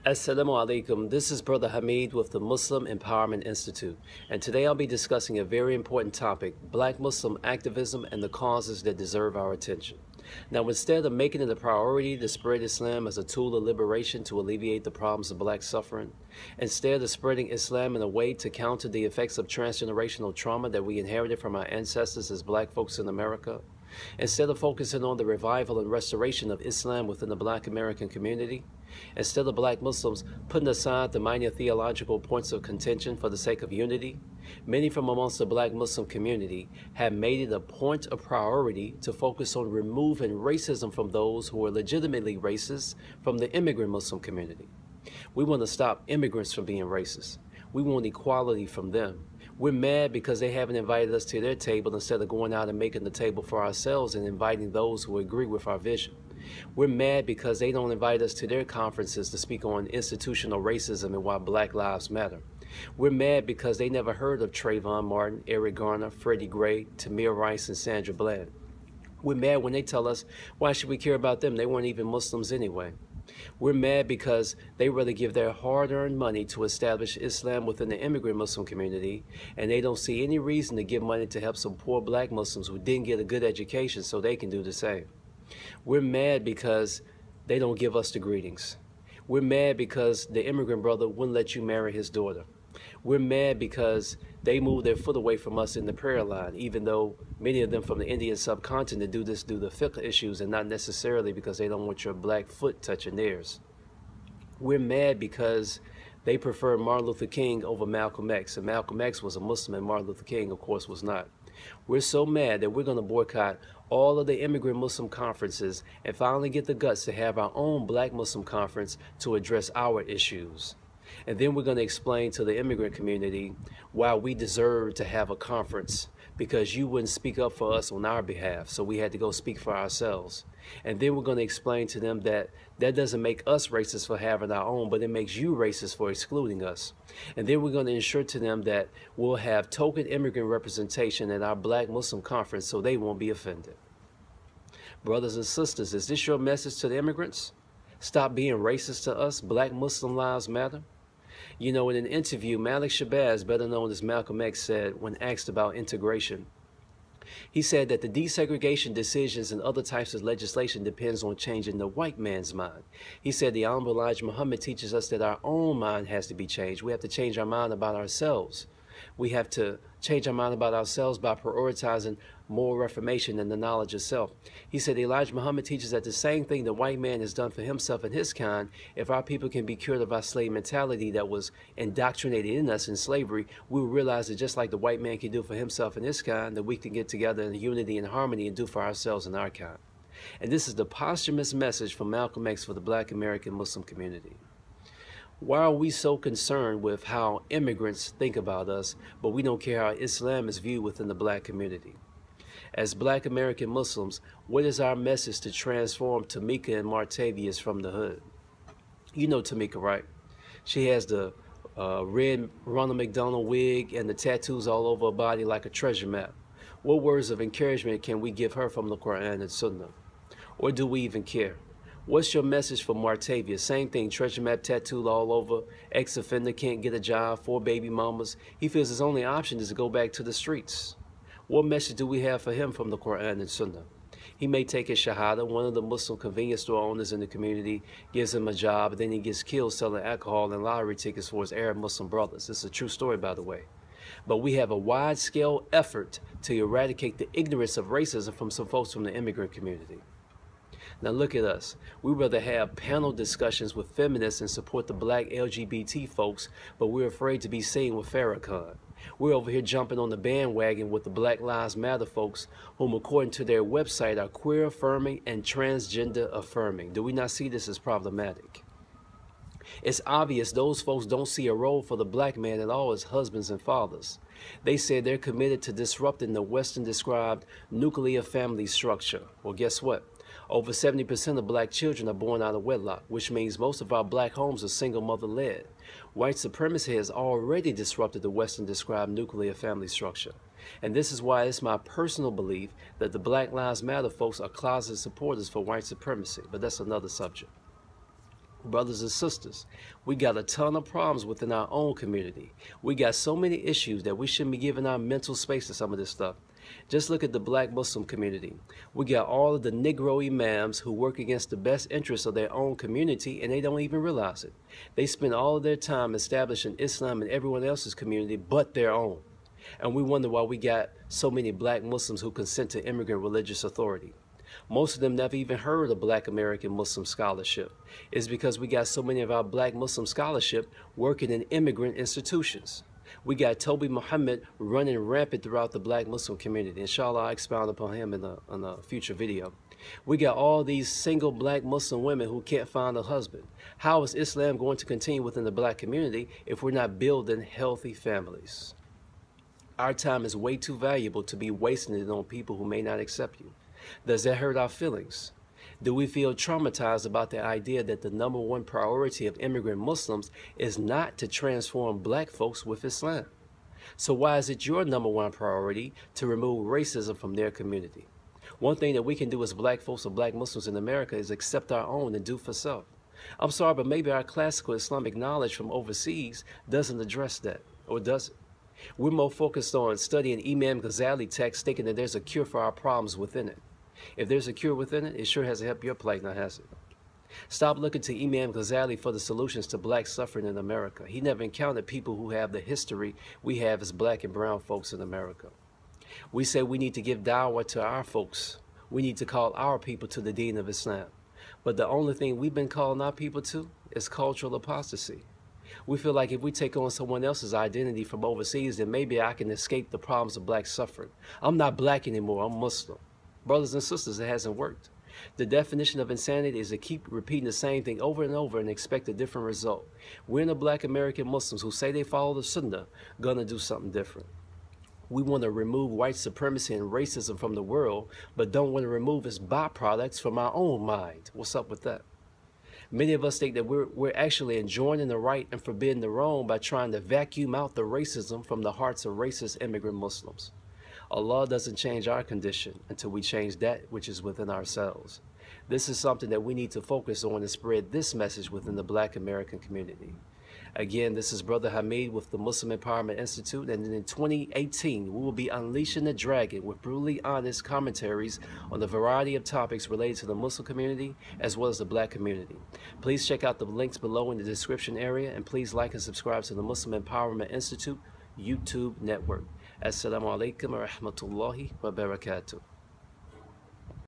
Assalamu alaikum. This is Brother Hameed with the Muslim Empowerment Institute, and today I'll be discussing a very important topic: Black Muslim activism and the causes that deserve our attention. Now, instead of making it a priority to spread Islam as a tool of liberation to alleviate the problems of black suffering, instead of spreading Islam in a way to counter the effects of transgenerational trauma that we inherited from our ancestors as black folks in America, instead of focusing on the revival and restoration of Islam within the black American community, instead of black Muslims putting aside the minor theological points of contention for the sake of unity, many from amongst the black Muslim community have made it a point of priority to focus on removing racism from those who are legitimately racist from the immigrant Muslim community. We want to stop immigrants from being racist. We want equality from them. We're mad because they haven't invited us to their table instead of going out and making the table for ourselves and inviting those who agree with our vision. We're mad because they don't invite us to their conferences to speak on institutional racism and why Black Lives Matter. We're mad because they never heard of Trayvon Martin, Eric Garner, Freddie Gray, Tamir Rice, and Sandra Bland. We're mad when they tell us, why should we care about them? They weren't even Muslims anyway. We're mad because they rather give their hard-earned money to establish Islam within the immigrant Muslim community, and they don't see any reason to give money to help some poor black Muslims who didn't get a good education so they can do the same. We're mad because they don't give us the greetings. We're mad because the immigrant brother wouldn't let you marry his daughter. We're mad because they moved their foot away from us in the prayer line, even though many of them from the Indian subcontinent do this due to fiqh issues and not necessarily because they don't want your black foot touching theirs. We're mad because they prefer Martin Luther King over Malcolm X, and Malcolm X was a Muslim and Martin Luther King, of course, was not. We're so mad that we're going to boycott all of the immigrant Muslim conferences and finally get the guts to have our own black Muslim conference to address our issues. And then we're going to explain to the immigrant community why we deserve to have a conference, because you wouldn't speak up for us on our behalf, so we had to go speak for ourselves. And then we're going to explain to them that that doesn't make us racist for having our own, but it makes you racist for excluding us. And then we're going to ensure to them that we'll have token immigrant representation at our Black Muslim conference so they won't be offended. Brothers and sisters, is this your message to the immigrants? Stop being racist to us. Black Muslim lives matter. You know, in an interview, Malik Shabazz, better known as Malcolm X, said when asked about integration, he said that the desegregation decisions and other types of legislation depends on changing the white man's mind. He said the Honorable Elijah Muhammad teaches us that our own mind has to be changed. We have to change our mind about ourselves. We have to change our mind about ourselves by prioritizing moral reformation and the knowledge of self. He said Elijah Muhammad teaches that the same thing the white man has done for himself and his kind, if our people can be cured of our slave mentality that was indoctrinated in us in slavery, we will realize that just like the white man can do for himself and his kind, that we can get together in unity and harmony and do for ourselves and our kind. And this is the posthumous message from Malcolm X for the Black American Muslim community. Why are we so concerned with how immigrants think about us, but we don't care how Islam is viewed within the black community? As Black American Muslims, what is our message to transform Tamika and Martavius from the hood? You know Tamika, right? She has the red Ronald McDonald wig and the tattoos all over her body like a treasure map. What words of encouragement can we give her from the Quran and Sunnah? Or do we even care? What's your message for Martavius? Same thing, treasure map tattooed all over, ex-offender, can't get a job, 4 baby mamas. He feels his only option is to go back to the streets. What message do we have for him from the Quran and Sunnah? He may take his shahada, one of the Muslim convenience store owners in the community gives him a job, and then he gets killed selling alcohol and lottery tickets for his Arab Muslim brothers. This is a true story, by the way. But we have a wide-scale effort to eradicate the ignorance of racism from some folks from the immigrant community. Now look at us. We rather have panel discussions with feminists and support the black LGBT folks, but we're afraid to be seen with Farrakhan. We're over here jumping on the bandwagon with the Black Lives Matter folks, whom according to their website are queer affirming and transgender affirming. Do we not see this as problematic? It's obvious those folks don't see a role for the black man at all as husbands and fathers. They say they're committed to disrupting the Western described nuclear family structure. Well, guess what? Over 70% of black children are born out of wedlock, which means most of our black homes are single mother led. White supremacy has already disrupted the Western described nuclear family structure. And this is why it's my personal belief that the Black Lives Matter folks are closet supporters for white supremacy, but that's another subject. Brothers and sisters, we got a ton of problems within our own community. We got so many issues that we shouldn't be giving our mental space to some of this stuff. Just look at the black Muslim community. We got all of the Negro imams who work against the best interests of their own community, and they don't even realize it. They spend all of their time establishing Islam in everyone else's community but their own. And we wonder why we got so many black Muslims who consent to immigrant religious authority. Most of them never even heard of black American Muslim scholarship. It's because we got so many of our black Muslim scholarship working in immigrant institutions. We got Toby Muhammad running rampant throughout the black Muslim community. Inshallah, I'll expound upon him in a future video. We got all these single black Muslim women who can't find a husband. How is Islam going to continue within the black community if we're not building healthy families? Our time is way too valuable to be wasting it on people who may not accept you. Does that hurt our feelings? Do we feel traumatized about the idea that the number one priority of immigrant Muslims is not to transform black folks with Islam? So why is it your number one priority to remove racism from their community? One thing that we can do as black folks or black Muslims in America is accept our own and do for self. I'm sorry, but maybe our classical Islamic knowledge from overseas doesn't address that, or does it? We're more focused on studying Imam Ghazali texts, thinking that there's a cure for our problems within it. If there's a cure within it, it sure has to help your plight, now has it? Stop looking to Imam Ghazali for the solutions to black suffering in America. He never encountered people who have the history we have as black and brown folks in America. We say we need to give dawah to our folks. We need to call our people to the deen of Islam. But the only thing we've been calling our people to is cultural apostasy. We feel like if we take on someone else's identity from overseas, then maybe I can escape the problems of black suffering. I'm not black anymore, I'm Muslim. Brothers and sisters, it hasn't worked. The definition of insanity is to keep repeating the same thing over and over and expect a different result. We're the black American Muslims who say they follow the Sunnah, gonna do something different. We want to remove white supremacy and racism from the world, but don't want to remove its byproducts from our own mind. What's up with that? Many of us think that we're actually enjoining the right and forbidding the wrong by trying to vacuum out the racism from the hearts of racist immigrant Muslims. Allah doesn't change our condition until we change that which is within ourselves. This is something that we need to focus on and spread this message within the black American community. Again, this is Brother Hameed with the Muslim Empowerment Institute, and in 2018, we will be unleashing the dragon with brutally honest commentaries on the variety of topics related to the Muslim community as well as the black community. Please check out the links below in the description area, and please like and subscribe to the Muslim Empowerment Institute YouTube network. Assalamu alaikum wa rahmatullahi wa barakatuh.